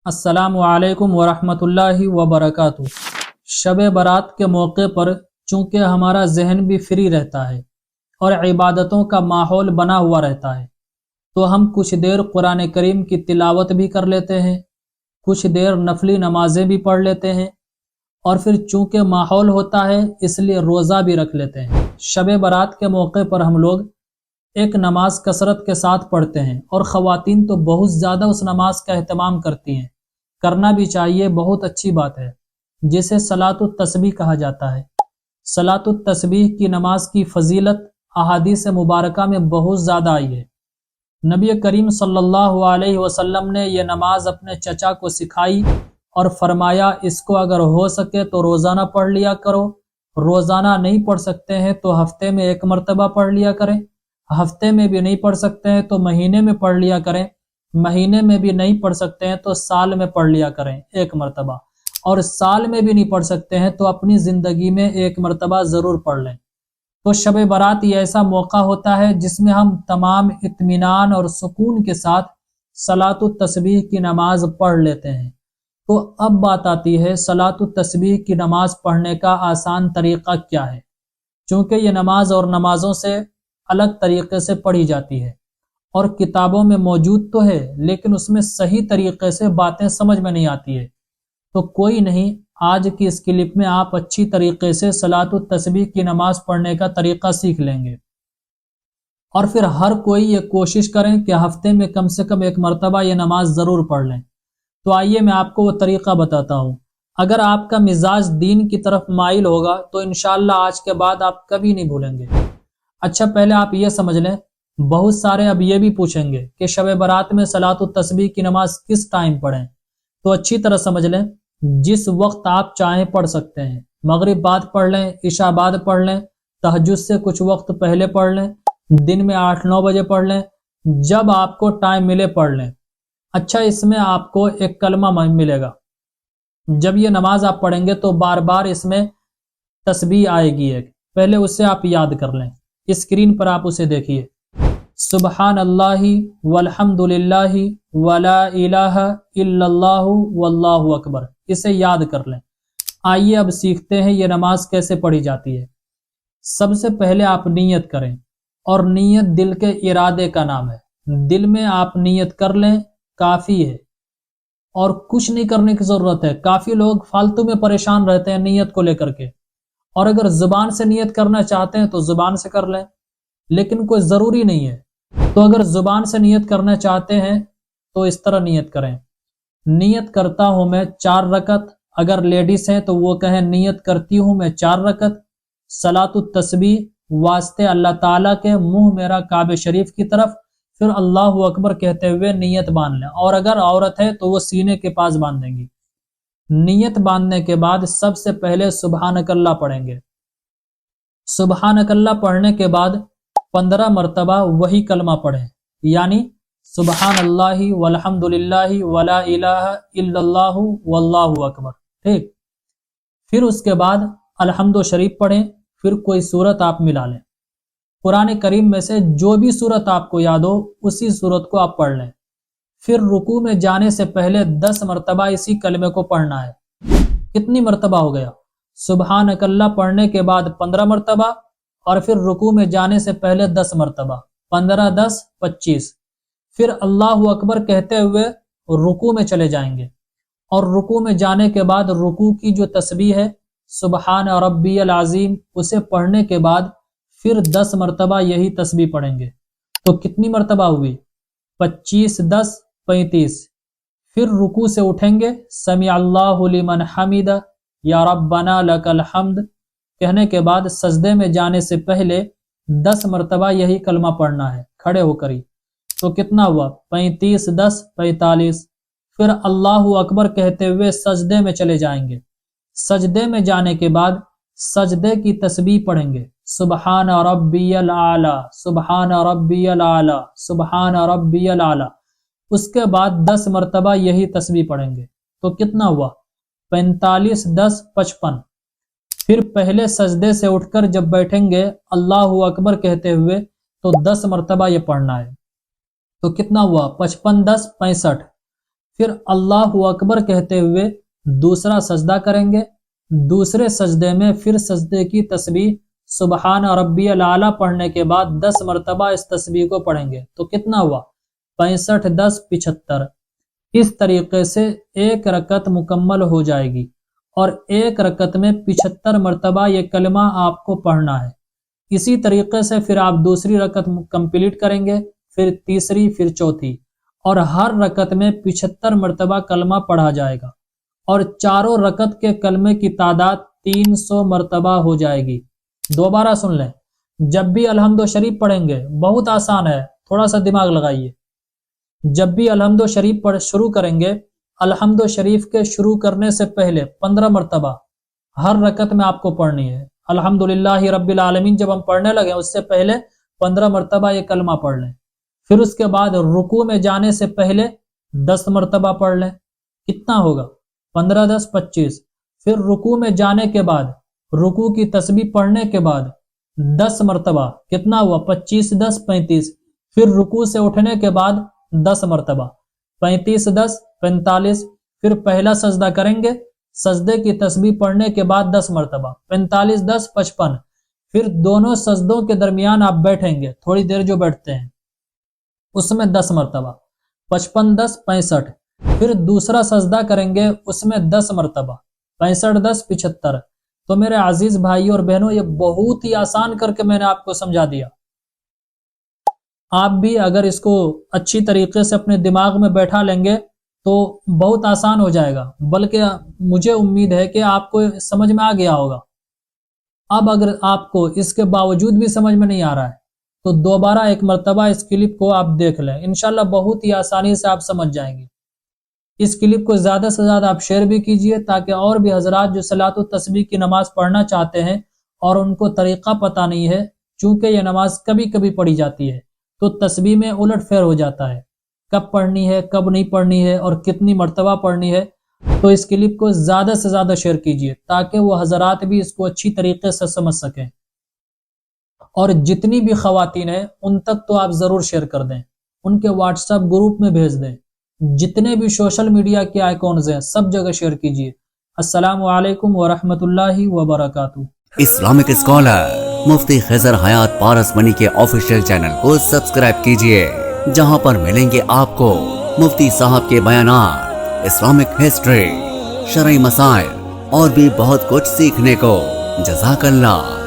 अस्सलामु अलैकुम वरहमतुल्लाहि वबरकातुह। शब बारात के मौके पर चूँकि हमारा जहन भी फ्री रहता है और इबादतों का माहौल बना हुआ रहता है, तो हम कुछ देर कुरान करीम की तिलावत भी कर लेते हैं, कुछ देर नफली नमाजें भी पढ़ लेते हैं, और फिर चूँकि माहौल होता है इसलिए रोज़ा भी रख लेते हैं। शब बारात के मौके पर हम लोग एक नमाज कसरत के साथ पढ़ते हैं और ख़वातीन तो बहुत ज़्यादा उस नमाज का एहतमाम करती हैं। करना भी चाहिए, बहुत अच्छी बात है, जिसे सलातुत तस्बीह कहा जाता है। सलातुत तस्बीह की नमाज की फजीलत अहादीस मुबारका में बहुत ज़्यादा आई है। नबी करीम सल्लल्लाहु अलैहि वसल्लम ने यह नमाज अपने चचा को सिखाई और फरमाया, इसको अगर हो सके तो रोज़ाना पढ़ लिया करो, रोज़ाना नहीं पढ़ सकते हैं तो हफ्ते में एक मरतबा पढ़ लिया करें, हफ्ते में भी नहीं पढ़ सकते हैं तो महीने में पढ़ लिया करें, महीने में भी नहीं पढ़ सकते हैं तो साल में पढ़ लिया करें एक मरतबा, और साल में भी नहीं पढ़ सकते हैं तो अपनी ज़िंदगी में एक मरतबा ज़रूर पढ़ लें। तो शब बारात ये ऐसा मौका होता है जिसमें हम तमाम इत्मीनान और सुकून के साथ सलातुत तस्बीह की नमाज पढ़ लेते हैं। तो अब बात आती है सलातुत तस्बीह की नमाज पढ़ने का आसान तरीक़ा क्या है। चूँकि ये नमाज और नमाज़ों से अलग तरीक़े से पढ़ी जाती है और किताबों में मौजूद तो है, लेकिन उसमें सही तरीक़े से बातें समझ में नहीं आती है। तो कोई नहीं, आज की इस क्लिप में आप अच्छी तरीक़े से सलातुत तस्बीह की नमाज पढ़ने का तरीक़ा सीख लेंगे, और फिर हर कोई ये कोशिश करें कि हफ्ते में कम से कम एक मरतबा ये नमाज ज़रूर पढ़ लें। तो आइए मैं आपको वो तरीक़ा बताता हूँ। अगर आपका मिजाज दीन की तरफ माइल होगा तो इंशाअल्लाह आज के बाद आप कभी नहीं भूलेंगे। अच्छा, पहले आप ये समझ लें, बहुत सारे अब ये भी पूछेंगे कि शब बारात में सलातुत तस्बीह की नमाज किस टाइम पढ़ें। तो अच्छी तरह समझ लें, जिस वक्त आप चाहें पढ़ सकते हैं। मगरिब बाद पढ़ लें, इशा बाद पढ़ लें, तहज्जुद से कुछ वक्त पहले पढ़ लें, दिन में 8-9 बजे पढ़ लें, जब आपको टाइम मिले पढ़ लें। अच्छा, इसमें आपको एक कलमा मिलेगा। जब ये नमाज आप पढ़ेंगे तो बार बार इसमें तस्बीह आएगी एक, पहले उससे आप याद कर लें। स्क्रीन पर आप उसे देखिए, सुबहान अल्लाहि वल्हम्दुलिल्लाहि वला इलाहा इल्लल्लाहु वल्लाहु अकबर। इसे याद कर लें। आइए अब सीखते हैं ये नमाज कैसे पढ़ी जाती है। सबसे पहले आप नीयत करें, और नीयत दिल के इरादे का नाम है। दिल में आप नीयत कर लें, काफ़ी है, और कुछ नहीं करने की ज़रूरत है। काफ़ी लोग फालतू में परेशान रहते हैं नीयत को लेकर के, और अगर ज़ुबान से नीयत करना चाहते हैं तो ज़ुबान से कर लें, लेकिन कोई ज़रूरी नहीं है। तो अगर ज़ुबान से नियत करना चाहते हैं तो इस तरह नियत करें, नियत करता हूँ मैं 4 रकत। अगर लेडीज़ हैं तो वो कहें, नियत करती हूँ मैं 4 रकत सलातुत तस्बीह वास्ते अल्लाह ताला के, मुंह मेरा काबे शरीफ की तरफ, फिर अल्लाहु अकबर कहते हुए नियत बांध लें। और अगर औरत है तो वो सीने के पास बांधेंगी। नियत बांधने के बाद सबसे पहले सुबहानकल्लाह पढ़ेंगे। सुबहानकल्लाह पढ़ने के बाद 15 मरतबा वही कलमा पढ़ें, यानी सुबहान अल्लाहि वल्हम्दुलिल्लाहि वला इलाहा इल्लल्लाहु वल्लाहु अकबर। ठीक, फिर उसके बाद अल्हम्दु शरीफ पढ़ें। फिर कोई सूरत आप मिला लें, कुरान करीम में से जो भी सूरत आपको याद हो उसी सूरत को आप पढ़ लें। फिर रुकू में जाने से पहले 10 मरतबा इसी कलमे को पढ़ना है। कितनी मरतबा हो गया? सुबहानकल्लाह पढ़ने के बाद 15 मरतबा, और फिर रुकू में जाने से पहले 10 मरतबा, 15, 10, 25। फिर अल्लाहु अकबर कहते हुए रुकू में चले जाएंगे, और रुकू में जाने के बाद रुकू की जो तस्बीह है सुबहान रब्बियल अज़ीम, उसे पढ़ने के बाद फिर 10 मरतबा यही तस्बीह पढ़ेंगे। तो कितनी मरतबा हुई? 25, 10, 35। फिर रुकू से उठेंगे, समी अल्लाहु लिमन हमिदा या रब्बना लकल हम्द कहने के बाद सजदे में जाने से पहले 10 मरतबा यही कलमा पढ़ना है, खड़े होकर ही। तो कितना हुआ? 35, 10, 45। फिर अल्लाहु अकबर कहते हुए सजदे में चले जाएंगे। सजदे में जाने के बाद सजदे की तस्बीह पढ़ेंगे, सुबहान रब्बियल आला, सुबहान रब्बियल आला, सुबहान रब्बियल आला। उसके बाद 10 मरतबा यही तस्बीह पढ़ेंगे। तो कितना हुआ? 45, 10, 55। फिर पहले सजदे से उठकर जब बैठेंगे अल्लाहु अकबर कहते हुए तो 10 मरतबा ये पढ़ना है। तो कितना हुआ? 55, 10, 65। फिर अल्लाहु अकबर कहते हुए दूसरा सजदा करेंगे। दूसरे सजदे में फिर सजदे की तस्बीह सुबहान रब्बियल आला पढ़ने के बाद 10 मरतबा इस तस्बीह को पढ़ेंगे। तो कितना हुआ? 65, 10, 75। इस तरीके से एक रकत मुकम्मल हो जाएगी और एक रकत में 75 मरतबा ये कलमा आपको पढ़ना है। इसी तरीके से फिर आप दूसरी रकत कंप्लीट करेंगे, फिर तीसरी, फिर चौथी, और हर रकत में 75 मरतबा कलमा पढ़ा जाएगा और चारों रकत के कलमे की तादाद 300 मरतबा हो जाएगी। दोबारा सुन लें, जब भी अलहम्दो शरीफ पढ़ेंगे, बहुत आसान है, थोड़ा सा दिमाग लगाइए। जब भी अलहम्दो शरीफ पढ़ शुरू करेंगे, अलहम्दो शरीफ के शुरू करने से पहले 15 मरतबा हर रकत में आपको पढ़नी है। अल्हम्दुलिल्लाहि रब्बिल आलमीन जब हम पढ़ने लगे उससे पहले 15 मरतबा ये कलमा पढ़ लें। फिर उसके बाद रुकू में जाने से पहले 10 मरतबा पढ़ लें। कितना होगा? 15, 10, 25। फिर रुकू में जाने के बाद रुकू की तस्बीह पढ़ने के बाद 10 मरतबा, कितना हुआ? 25, 10, 35। फिर रुकू से उठने के बाद 10 मरतबा, 35, 10, 45। फिर पहला सजदा करेंगे, सजदे की तस्बीह पढ़ने के बाद 10 मरतबा, 45, 10, 55। फिर दोनों सजदों के दरमियान आप बैठेंगे, थोड़ी देर जो बैठते हैं उसमें 10 मरतबा, 55, 10, 65। फिर दूसरा सजदा करेंगे, उसमें 10 मरतबा, 65, 10, 75। तो मेरे अजीज भाइयों और बहनों, ये बहुत ही आसान करके मैंने आपको समझा दिया। आप भी अगर इसको अच्छी तरीके से अपने दिमाग में बैठा लेंगे तो बहुत आसान हो जाएगा, बल्कि मुझे उम्मीद है कि आपको समझ में आ गया होगा। अब अगर आपको इसके बावजूद भी समझ में नहीं आ रहा है तो दोबारा एक मरतबा इस क्लिप को आप देख लें, इंशाल्लाह बहुत ही आसानी से आप समझ जाएंगे। इस क्लिप को ज़्यादा से ज़्यादा आप शेयर भी कीजिए ताकि और भी हजरात जो सलातो तस्बीह की नमाज पढ़ना चाहते हैं और उनको तरीक़ा पता नहीं है, चूँकि यह नमाज कभी कभी पढ़ी जाती है तो तस्बीह में उलट फेर हो जाता है, कब पढ़नी है, कब नहीं पढ़नी है और कितनी मरतबा पढ़नी है। तो इस क्लिप को ज़्यादा से ज़्यादा शेयर कीजिए ताकि वो हजरात भी इसको अच्छी तरीके से समझ सकें, और जितनी भी ख़वातीन हैं उन तक तो आप ज़रूर शेयर कर दें, उनके व्हाट्सएप ग्रुप में भेज दें, जितने भी सोशल मीडिया के आइकॉन्स हैं सब जगह शेयर कीजिए। अस्सलामु अलैकुम व रहमतुल्लाहि व बरकातुहू। इस्लामिक स्कॉलर मुफ्ती खिजर हयात पारस मनी के ऑफिशियल चैनल को सब्सक्राइब कीजिए, जहां पर मिलेंगे आपको मुफ्ती साहब के बयानात, इस्लामिक हिस्ट्री, शरई मसाइल और भी बहुत कुछ सीखने को। जज़ाकल्लाह।